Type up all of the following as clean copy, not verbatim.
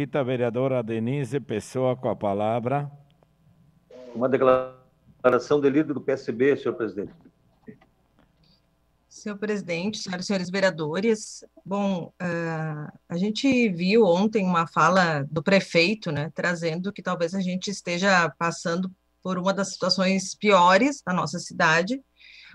Quinta vereadora Denise Pessoa com a palavra. Uma declaração de líder do PSB, senhor presidente. Senhor presidente, senhoras e senhores vereadores, bom, a gente viu ontem uma fala do prefeito, né, trazendo que talvez a gente esteja passando por uma das situações piores da nossa cidade.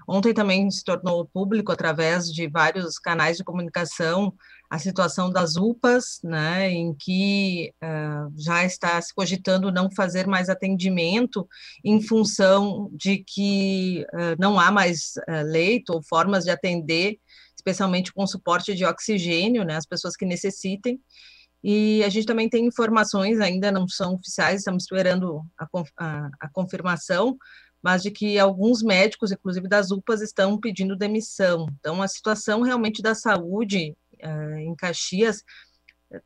Ontem também se tornou público, através de vários canais de comunicação, a situação das UPAs, né, em que já está se cogitando não fazer mais atendimento em função de que não há mais leito ou formas de atender, especialmente com suporte de oxigênio, né, as pessoas que necessitem. E a gente também tem informações, ainda não são oficiais, estamos esperando a confirmação, mas de que alguns médicos, inclusive das UPAs, estão pedindo demissão. Então, a situação realmente da saúde em Caxias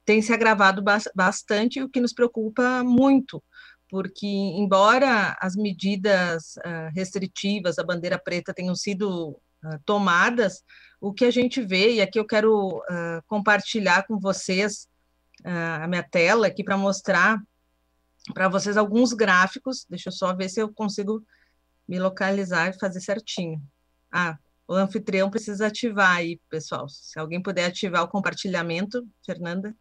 tem se agravado bastante, o que nos preocupa muito, porque, embora as medidas restritivas, a bandeira preta, tenham sido tomadas, o que a gente vê, e aqui eu quero compartilhar com vocês a minha tela aqui para mostrar para vocês alguns gráficos. Deixa eu só ver se eu consigo me localizar e fazer certinho. O anfitrião precisa ativar aí, pessoal. Se alguém puder ativar o compartilhamento, Fernanda.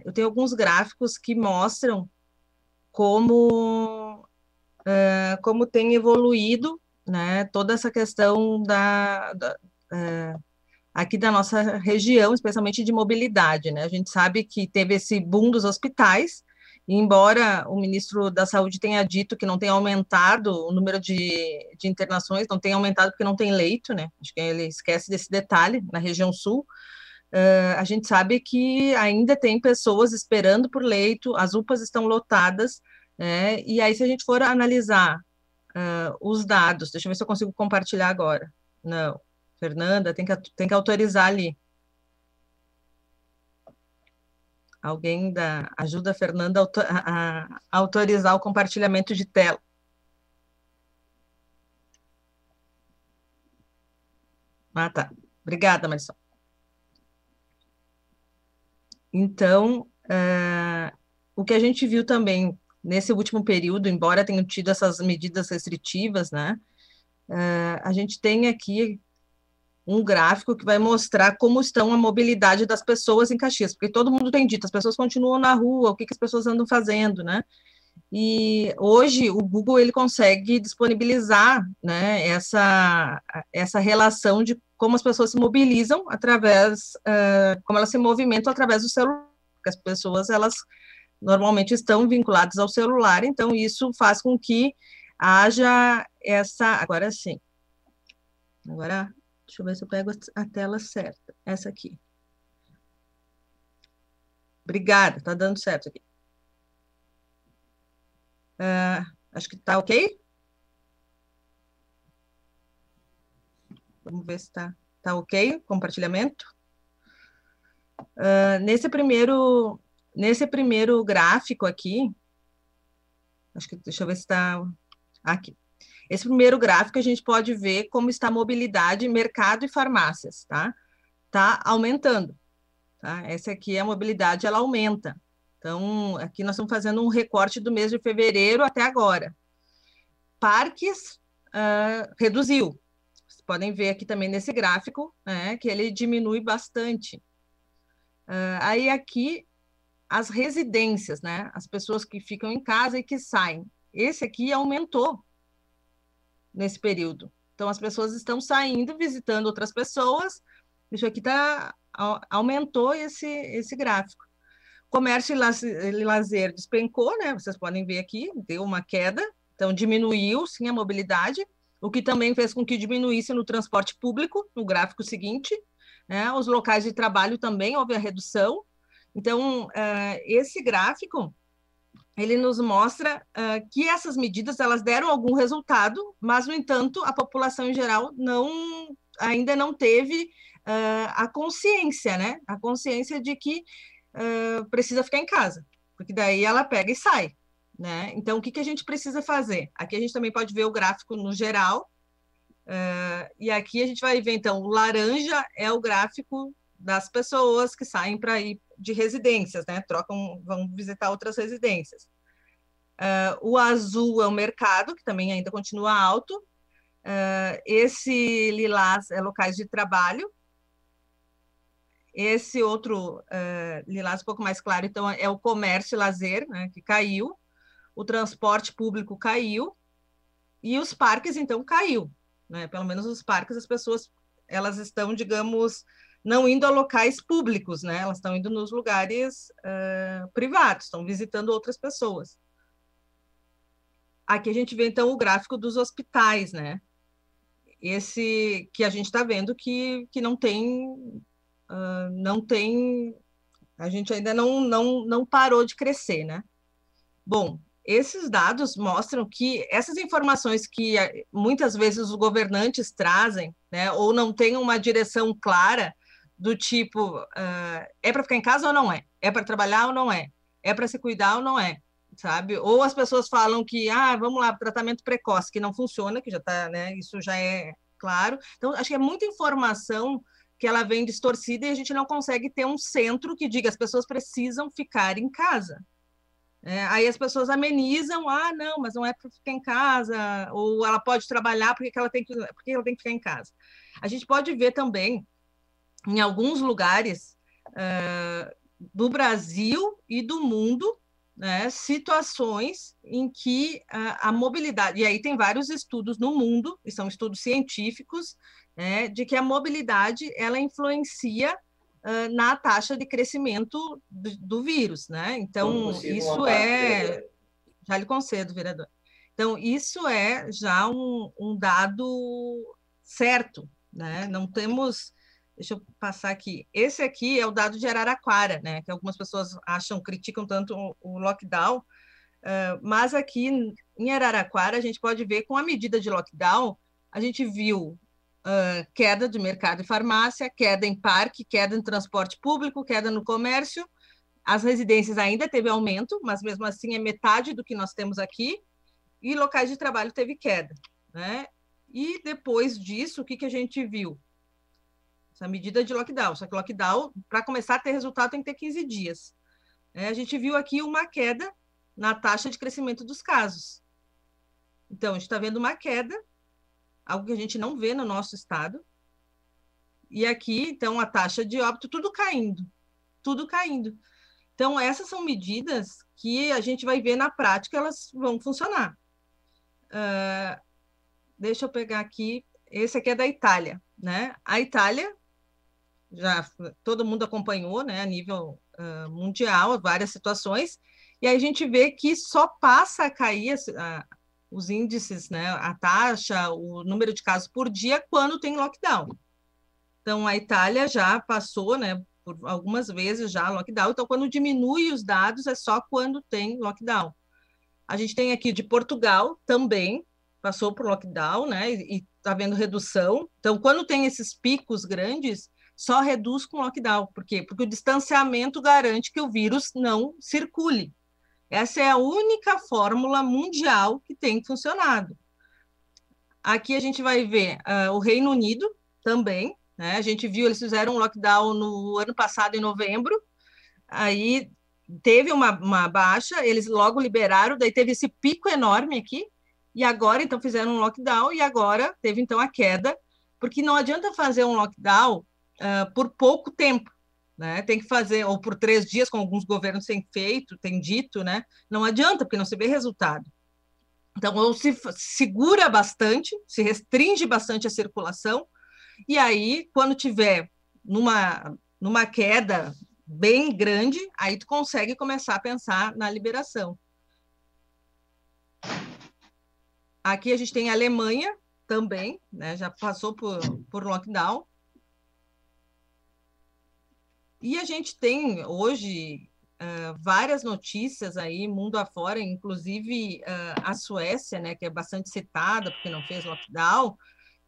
Eu tenho alguns gráficos que mostram como tem evoluído, né, toda essa questão aqui da nossa região, especialmente de mobilidade, né? A gente sabe que teve esse boom dos hospitais, e embora o ministro da Saúde tenha dito que não tem aumentado o número de internações, não tem aumentado porque não tem leito, né? Acho que ele esquece desse detalhe, na região sul. A gente sabe que ainda tem pessoas esperando por leito, as UPAs estão lotadas, né? E aí, se a gente for analisar os dados, deixa eu ver se eu consigo compartilhar agora. Não. Fernanda, tem que autorizar ali. Alguém ajuda a Fernanda a autorizar o compartilhamento de tela. Tá. Obrigada, Marisol. Então, o que a gente viu também nesse último período, embora tenham tido essas medidas restritivas, né, a gente tem aqui um gráfico que vai mostrar como estão a mobilidade das pessoas em Caxias, porque todo mundo tem dito, as pessoas continuam na rua, o que as pessoas andam fazendo, né? E hoje o Google ele consegue disponibilizar, né, essa relação de como as pessoas se mobilizam através, como elas se movimentam através do celular, porque as pessoas, elas normalmente estão vinculadas ao celular, então isso faz com que haja agora sim, deixa eu ver se eu pego a tela certa. Essa aqui. Obrigada, está dando certo aqui. Acho que está ok? Vamos ver se está ok o compartilhamento. Nesse primeiro gráfico aqui, deixa eu ver se está aqui. Esse primeiro gráfico, a gente pode ver como está a mobilidade, mercado e farmácias, tá? Está aumentando, tá? Essa aqui, a mobilidade, ela aumenta. Então, aqui nós estamos fazendo um recorte do mês de fevereiro até agora. Parques reduziu. Vocês podem ver aqui também nesse gráfico, né, que ele diminui bastante. Aí aqui, as residências, né? As pessoas que ficam em casa e que saem. Esse aqui aumentou nesse período. Então, as pessoas estão saindo, visitando outras pessoas. Isso aqui aumentou esse gráfico. Comércio e lazer despencou, né? Vocês podem ver aqui, deu uma queda. Então, diminuiu, sim, a mobilidade, o que também fez com que diminuísse no transporte público, no gráfico seguinte, né? Os locais de trabalho também houve a redução. Então, esse gráfico ele nos mostra que essas medidas elas deram algum resultado, mas, no entanto, a população em geral ainda não teve a consciência, né? A consciência de que precisa ficar em casa, porque daí ela pega e sai, né? Então, o que a gente precisa fazer? Aqui a gente também pode ver o gráfico no geral, e aqui a gente vai ver, então, o laranja é o gráfico das pessoas que saem para ir de residências, né? Vão visitar outras residências. O azul é o mercado, que também ainda continua alto. Esse lilás é locais de trabalho. Esse outro lilás um pouco mais claro, então, é o comércio e lazer, né, que caiu. O transporte público caiu. E os parques, então, caiu. Né? Pelo menos os parques, as pessoas elas estão, digamos, não indo a locais públicos, né? Elas estão indo nos lugares privados, estão visitando outras pessoas. Aqui a gente vê, então, o gráfico dos hospitais, né? Esse que a gente está vendo que não tem, a gente ainda não parou de crescer, né? Bom, esses dados mostram que essas informações que muitas vezes os governantes trazem, né, ou não têm uma direção clara do tipo, é para ficar em casa ou não é? É para trabalhar ou não é? É para se cuidar ou não é? Sabe? Ou as pessoas falam que, vamos lá, tratamento precoce, que não funciona, que já está, né, isso já é claro. Então, acho que é muita informação que ela vem distorcida e a gente não consegue ter um centro que diga as pessoas precisam ficar em casa. Aí as pessoas amenizam, não, mas não é para ficar em casa, ou ela pode trabalhar porque ela tem que ficar em casa. A gente pode ver também, em alguns lugares do Brasil e do mundo, né, situações em que a mobilidade, e aí tem vários estudos no mundo, e são estudos científicos, né, de que a mobilidade ela influencia na taxa de crescimento do vírus, né? Então, isso já lhe concedo, vereador. Então, isso é já um dado certo, né? Não temos... Deixa eu passar aqui. Esse aqui é o dado de Araraquara, né? Que algumas pessoas criticam tanto o lockdown, mas aqui em Araraquara a gente pode ver com a medida de lockdown, a gente viu queda de mercado e farmácia, queda em parque, queda em transporte público, queda no comércio. As residências ainda teve aumento, mas mesmo assim é metade do que nós temos aqui, e locais de trabalho teve queda, né? E depois disso, o que a gente viu? Essa medida de lockdown. Só que lockdown, para começar a ter resultado, tem que ter 15 dias. A gente viu aqui uma queda na taxa de crescimento dos casos. Então, a gente está vendo uma queda, algo que a gente não vê no nosso estado. E aqui, então, a taxa de óbito, tudo caindo. Tudo caindo. Então, essas são medidas que a gente vai ver na prática, elas vão funcionar. Deixa eu pegar aqui. Esse aqui é da Itália, né? A Itália, já todo mundo acompanhou, né, a nível mundial, várias situações, e aí a gente vê que só passa a cair os índices, né, a taxa, o número de casos por dia quando tem lockdown. Então, a Itália já passou, né, por algumas vezes já lockdown, então quando diminui os dados é só quando tem lockdown. A gente tem aqui de Portugal também, passou por lockdown, né, e está havendo redução. Então, quando tem esses picos grandes, só reduz com lockdown. Por quê? Porque o distanciamento garante que o vírus não circule. Essa é a única fórmula mundial que tem funcionado. Aqui a gente vai ver o Reino Unido também, né? A gente viu, eles fizeram um lockdown no ano passado, em novembro, aí teve uma baixa, eles logo liberaram, daí teve esse pico enorme aqui, e agora, então, fizeram um lockdown, e agora teve, então, a queda, porque não adianta fazer um lockdown por pouco tempo, né? Tem que fazer, ou por 3 dias, como alguns governos têm feito, têm dito, né? Não adianta, porque não se vê resultado. Então, ou se segura bastante, se restringe bastante a circulação, e aí, quando tiver numa queda bem grande, aí tu consegue começar a pensar na liberação. Aqui a gente tem a Alemanha também, né? Já passou por lockdown. E a gente tem hoje várias notícias aí, mundo afora, inclusive a Suécia, né, que é bastante citada porque não fez lockdown,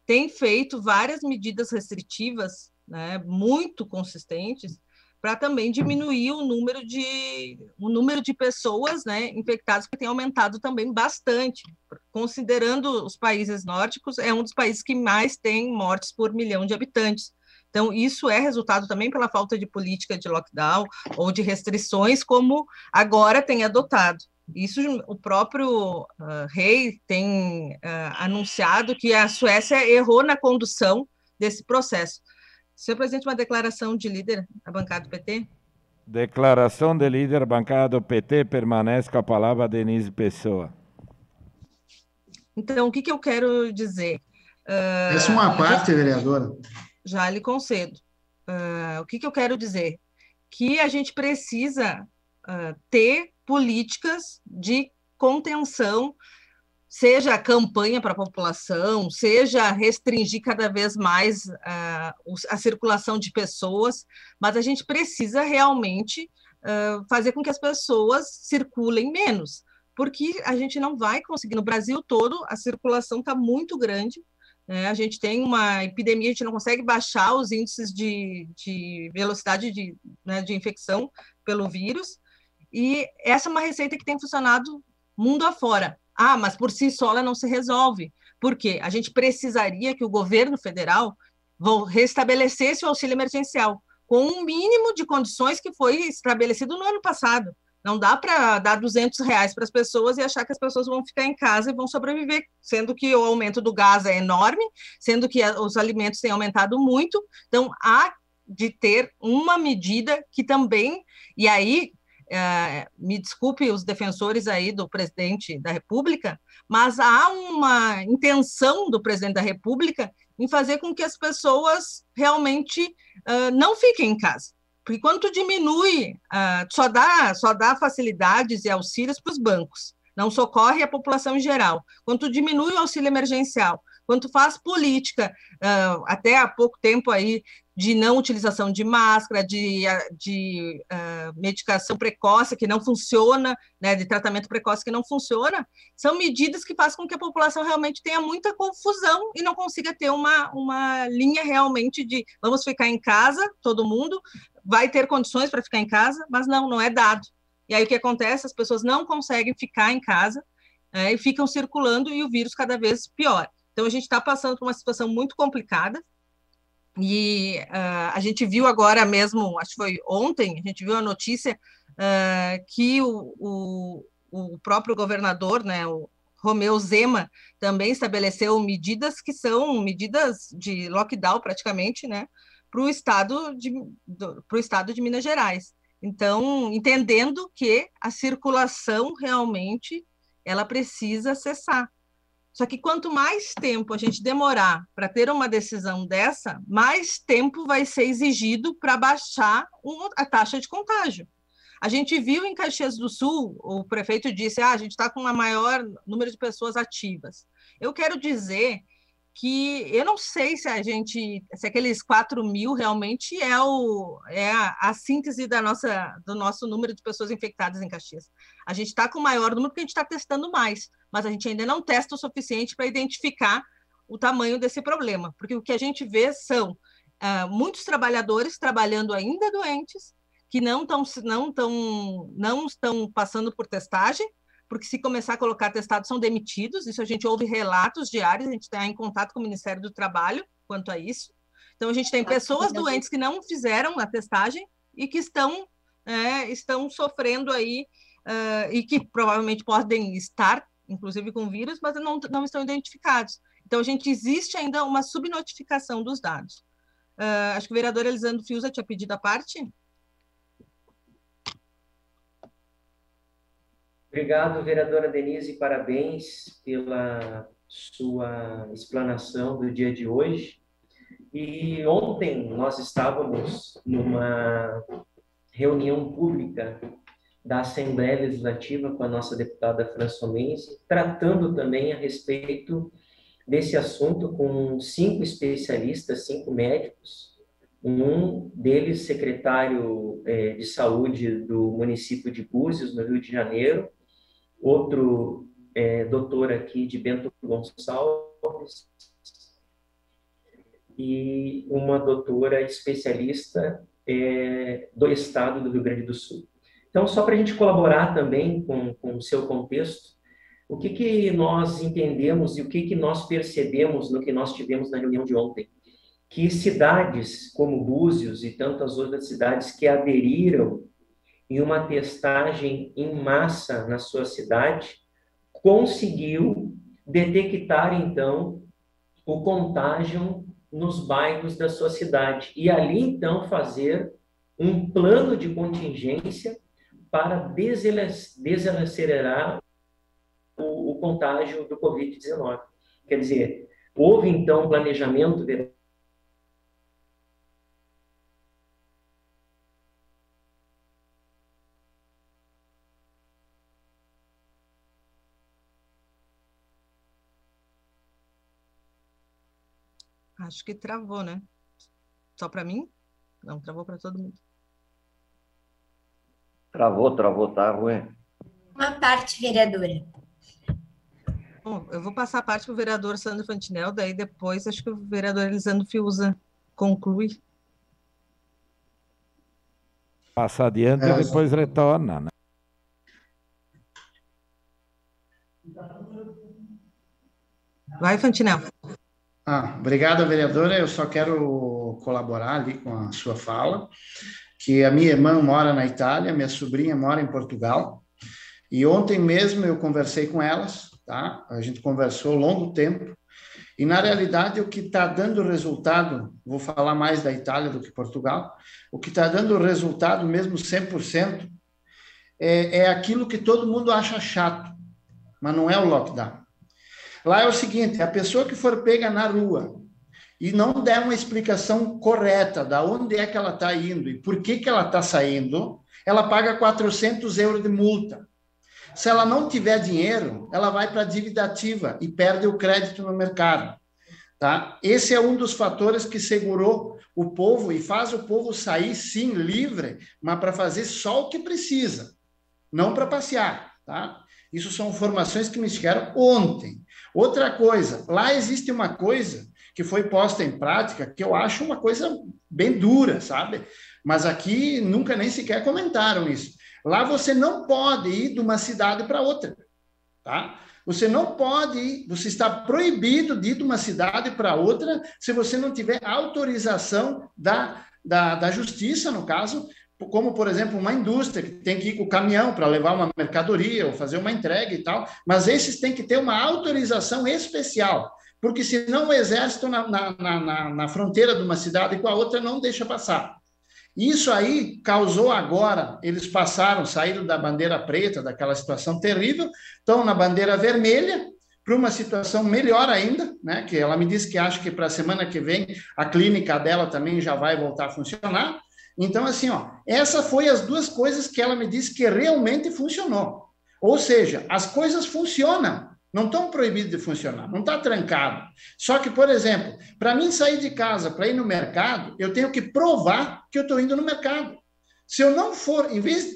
tem feito várias medidas restritivas, né, muito consistentes, para também diminuir o número de pessoas, né, infectadas, que tem aumentado também bastante. Considerando os países nórdicos, é um dos países que mais tem mortes por milhão de habitantes. Então, isso é resultado também pela falta de política de lockdown ou de restrições, como agora tem adotado. Isso o próprio rei tem anunciado que a Suécia errou na condução desse processo. Senhor presidente, uma declaração de líder da bancada do PT? Declaração de líder, bancada do PT, permanece com a palavra Denise Pessoa. Então, o que eu quero dizer? Essa é uma parte, vereadora. Já lhe concedo. O que eu quero dizer? Que a gente precisa ter políticas de contenção, seja a campanha para a população, seja restringir cada vez mais a circulação de pessoas, mas a gente precisa realmente fazer com que as pessoas circulem menos, porque a gente não vai conseguir. No Brasil todo, a circulação está muito grande, né? A gente tem uma epidemia, a gente não consegue baixar os índices de velocidade de infecção pelo vírus, e essa é uma receita que tem funcionado mundo afora. Mas por si só ela não se resolve. Por quê? A gente precisaria que o governo federal restabelecesse o auxílio emergencial, com um mínimo de condições que foi estabelecido no ano passado. Não dá para dar R$200 para as pessoas e achar que as pessoas vão ficar em casa e vão sobreviver, sendo que o aumento do gás é enorme, sendo que os alimentos têm aumentado muito. Então, há de ter uma medida que também... E aí... me desculpe os defensores aí do presidente da República, mas há uma intenção do presidente da República em fazer com que as pessoas realmente não fiquem em casa. Porque quando tu diminui, só dá facilidades e auxílios para os bancos, não socorre a população em geral. Quando tu diminui o auxílio emergencial, quando tu faz política, até há pouco tempo aí, de não utilização de máscara, de medicação precoce que não funciona, né, de tratamento precoce que não funciona, são medidas que fazem com que a população realmente tenha muita confusão e não consiga ter uma linha realmente de vamos ficar em casa, todo mundo vai ter condições para ficar em casa, mas não é dado. E aí o que acontece? As pessoas não conseguem ficar em casa e ficam circulando e o vírus cada vez pior. Então, a gente está passando por uma situação muito complicada e a gente viu agora mesmo, acho que foi ontem, a gente viu a notícia que o próprio governador, né, o Romeu Zema, também estabeleceu medidas que são medidas de lockdown praticamente, né, para o estado de Minas Gerais. Então, entendendo que a circulação realmente ela precisa cessar. Só que quanto mais tempo a gente demorar para ter uma decisão dessa, mais tempo vai ser exigido para baixar a taxa de contágio. A gente viu em Caxias do Sul, o prefeito disse, a gente está com o maior número de pessoas ativas. Eu quero dizer que eu não sei se aqueles 4.000 realmente é a síntese do nosso número de pessoas infectadas em Caxias. A gente está com o maior número porque a gente está testando mais, mas a gente ainda não testa o suficiente para identificar o tamanho desse problema, porque o que a gente vê são muitos trabalhadores trabalhando ainda doentes, que não estão passando por testagem, porque se começar a colocar testados, são demitidos. Isso a gente ouve relatos diários, a gente está em contato com o Ministério do Trabalho quanto a isso. Então, a gente tem pessoas doentes que não fizeram a testagem e que estão sofrendo aí e que provavelmente podem estar, inclusive, com vírus, mas não estão identificados. Então, existe ainda uma subnotificação dos dados. Acho que o vereador Elisandro Fiuza tinha pedido a parte. Obrigado, vereadora Denise, parabéns pela sua explanação do dia de hoje. E ontem nós estávamos numa reunião pública da Assembleia Legislativa com a nossa deputada Françomense, tratando também a respeito desse assunto com 5 especialistas, 5 médicos, um deles secretário de saúde do município de Búzios, no Rio de Janeiro, outro doutor aqui de Bento Gonçalves e uma doutora especialista do estado do Rio Grande do Sul. Então, só para a gente colaborar também com o seu contexto, o que nós entendemos e o que nós percebemos no que nós tivemos na reunião de ontem, que cidades como Búzios e tantas outras cidades que aderiram em uma testagem em massa na sua cidade, conseguiu detectar, então, o contágio nos bairros da sua cidade. E ali, então, fazer um plano de contingência para desacelerar o contágio do Covid-19. Quer dizer, houve, então, um planejamento. Acho que travou, né? Só para mim? Não, travou para todo mundo. Travou, tá ruim. Uma parte, vereadora. Bom, eu vou passar a parte para o vereador Sandro Fantinel, daí depois acho que o vereador Elisandro Fiuza conclui. Passa adiante e depois retorna, né? Vai, Fantinel. Obrigado, vereadora. Eu só quero colaborar ali com a sua fala, que a minha irmã mora na Itália, minha sobrinha mora em Portugal, e ontem mesmo eu conversei com elas, tá? A gente conversou longo tempo, e na realidade o que está dando resultado, vou falar mais da Itália do que Portugal, o que está dando resultado mesmo 100%, é aquilo que todo mundo acha chato, mas não é o lockdown. Lá é o seguinte, a pessoa que for pega na rua e não der uma explicação correta de onde é que ela está indo e por que ela está saindo, ela paga 400 euros de multa. Se ela não tiver dinheiro, ela vai para a dívida ativa e perde o crédito no mercado. Tá? Esse é um dos fatores que segurou o povo e faz o povo sair, sim, livre, mas para fazer só o que precisa, não para passear. Tá? Isso são informações que me chegaram ontem. Outra coisa, lá existe uma coisa que foi posta em prática que eu acho uma coisa bem dura, sabe? Mas aqui nunca nem sequer comentaram isso. Lá você não pode ir de uma cidade para outra, tá? Você não pode ir, você está proibido de ir de uma cidade para outra se você não tiver autorização da justiça, no caso, como, por exemplo, uma indústria que tem que ir com o caminhão para levar uma mercadoria ou fazer uma entrega e tal, mas esses têm que ter uma autorização especial, porque senão o exército na fronteira de uma cidade com a outra não deixa passar. Isso aí causou agora, eles saíram da bandeira preta, daquela situação terrível, estão na bandeira vermelha, para uma situação melhor ainda, né? Que ela me disse que acha que para a semana que vem a clínica dela também já vai voltar a funcionar. Então, assim, essa foi as duas coisas que ela me disse que realmente funcionou. Ou seja, as coisas funcionam, não estão proibidas de funcionar, não está trancado. Só que, por exemplo, para mim sair de casa para ir no mercado, eu tenho que provar que eu estou indo no mercado. Se eu não for,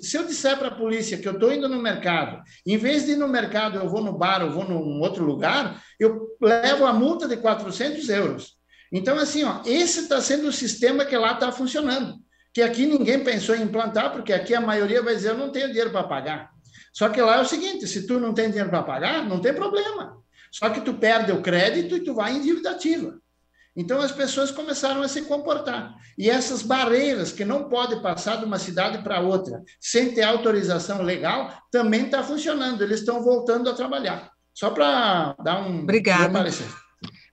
se eu disser para a polícia que eu estou indo no mercado, em vez de ir no mercado eu vou no bar, eu vou num outro lugar, eu levo a multa de 400 euros. Então, assim, esse está sendo o sistema que lá está funcionando. Que aqui ninguém pensou em implantar, porque aqui a maioria vai dizer, eu não tenho dinheiro para pagar. Só que lá é o seguinte, se tu não tem dinheiro para pagar, não tem problema. Só que tu perde o crédito e tu vai em dívida ativa. Então as pessoas começaram a se comportar. E essas barreiras que não podem passar de uma cidade para outra sem ter autorização legal, também está funcionando. Eles estão voltando a trabalhar. Só para dar um... Obrigada.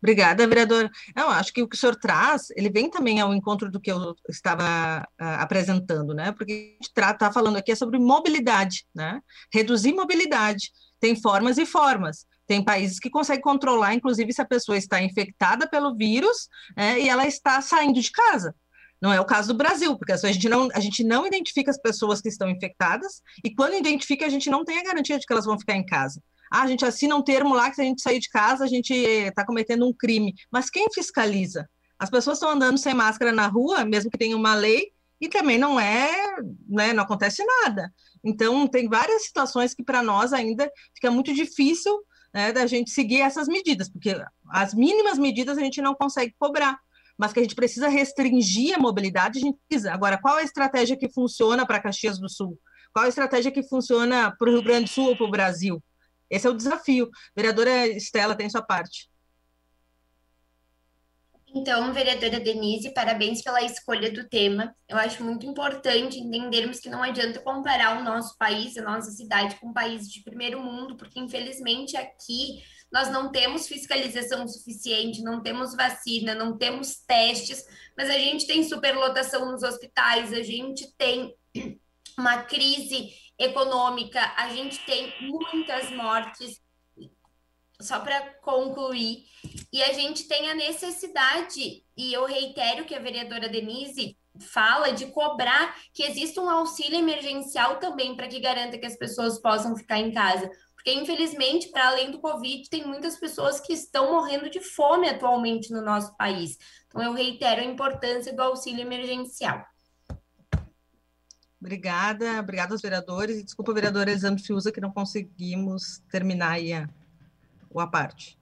Obrigada, vereadora. Eu acho que o que o senhor traz, ele vem também ao encontro do que eu estava apresentando, né? Porque a gente está falando aqui sobre mobilidade, né? Reduzir mobilidade. Tem formas e formas. Tem países que conseguem controlar, inclusive, se a pessoa está infectada pelo vírus, e ela está saindo de casa. Não é o caso do Brasil, porque a gente não identifica as pessoas que estão infectadas, e quando identifica, a gente não tem a garantia de que elas vão ficar em casa. A gente assina um termo lá que se a gente sair de casa, a gente está cometendo um crime. Mas quem fiscaliza? As pessoas estão andando sem máscara na rua, mesmo que tenha uma lei, e também não não acontece nada. Então, tem várias situações que para nós ainda fica muito difícil, da gente seguir essas medidas, porque as mínimas medidas a gente não consegue cobrar, mas que a gente precisa restringir a mobilidade, a gente precisa. Agora, qual é a estratégia que funciona para Caxias do Sul? Qual é a estratégia que funciona para o Rio Grande do Sul ou para o Brasil? Esse é o desafio. Vereadora Estela, tem sua parte. Então, vereadora Denise, parabéns pela escolha do tema. Eu acho muito importante entendermos que não adianta comparar o nosso país, a nossa cidade, com países de primeiro mundo, porque infelizmente aqui nós não temos fiscalização suficiente, não temos vacina, não temos testes, mas a gente tem superlotação nos hospitais, a gente tem uma crise econômica, a gente tem muitas mortes. Só para concluir, e a gente tem a necessidade, e eu reitero que a vereadora Denise fala de cobrar que exista um auxílio emergencial também para que garanta que as pessoas possam ficar em casa. Porque, infelizmente, para além do Covid, tem muitas pessoas que estão morrendo de fome atualmente no nosso país. Então, eu reitero a importância do auxílio emergencial. Obrigada aos vereadores, e desculpa, vereadora Exame Fiuza, que não conseguimos terminar aí a parte.